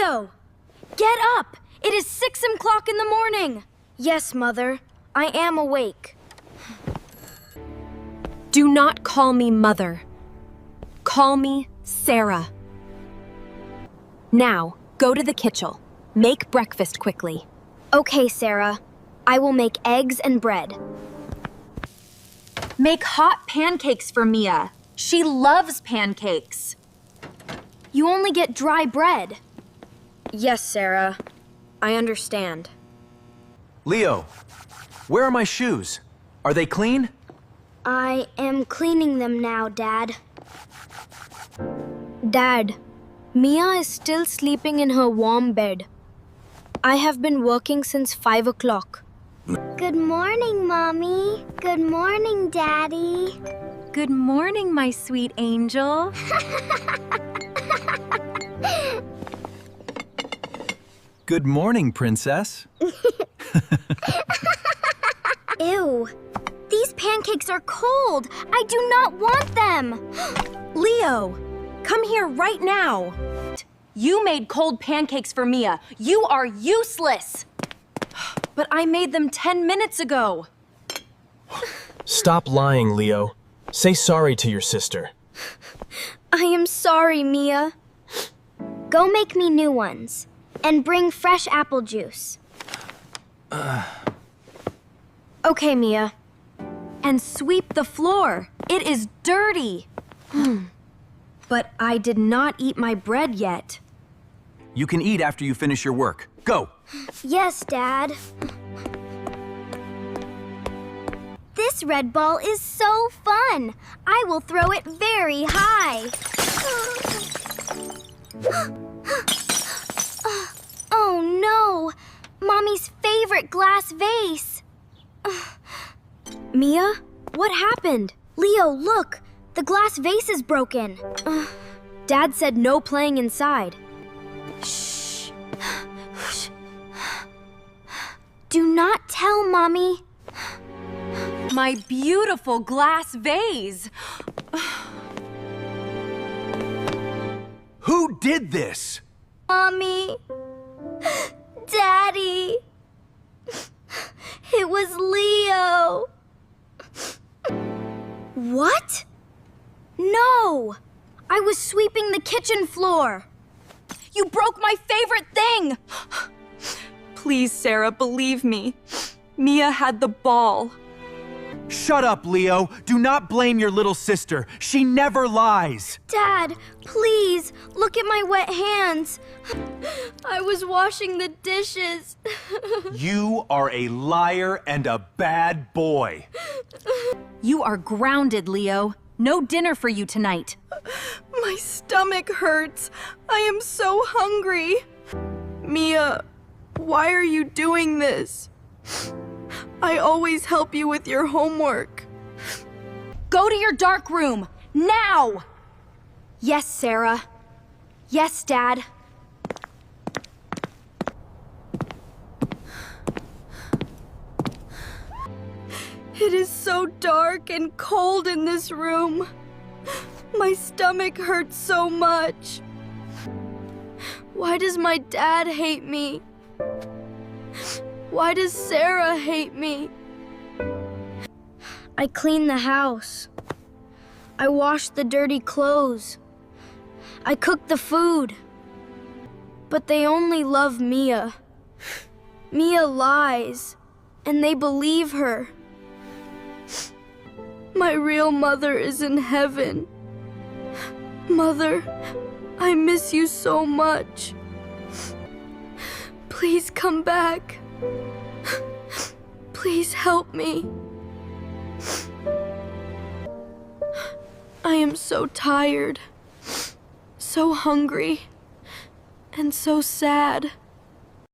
Leo! Get up! It is 6 o'clock in the morning! Yes, Mother. I am awake. Do not call me Mother. Call me Sarah. Now, go to the kitchen. Make breakfast quickly. Okay, Sarah. I will make eggs and bread. Make hot pancakes for Mia. She loves pancakes. You only get dry bread. Yes, Sarah. I understand. Leo, where are my shoes? Are they clean? I am cleaning them now, Dad. Dad, Mia is still sleeping in her warm bed. I have been working since 5 o'clock. Good morning, Mommy. Good morning, Daddy. Good morning, my sweet angel. Good morning, Princess. Ew. These pancakes are cold. I do not want them. Leo, come here right now. You made cold pancakes for Mia. You are useless. But I made them 10 minutes ago. Stop lying, Leo. Say sorry to your sister. I am sorry, Mia. Go make me new ones. And bring fresh apple juice. Okay, Mia. And sweep the floor. It is dirty. But I did not eat my bread yet. You can eat after you finish your work. Go! Yes, Dad. This red ball is so fun. I will throw it very high. Oh no! Mommy's favorite glass vase. Mia, what happened? Leo, look! The glass vase is broken. Dad said no playing inside. Shh. Do not tell, Mommy. My beautiful glass vase. Who did this? Mommy. Daddy. It was Leo. What? No! I was sweeping the kitchen floor. You broke my favorite thing! Please, Sarah, believe me. Mia had the ball. Shut up, Leo. Do not blame your little sister. She never lies. Dad, please, look at my wet hands. I was washing the dishes. You are a liar and a bad boy. You are grounded, Leo. No dinner for you tonight. My stomach hurts. I am so hungry. Mia, why are you doing this? I always help you with your homework. Go to your dark room, now! Yes, Sarah. Yes, Dad. It is so dark and cold in this room. My stomach hurts so much. Why does my dad hate me? Why does Sarah hate me? I cleaned the house. I washed the dirty clothes. I cooked the food. But they only love Mia. Mia lies, and they believe her. My real mother is in heaven. Mother, I miss you so much. Please come back. Please help me. I am so tired, so hungry, and so sad.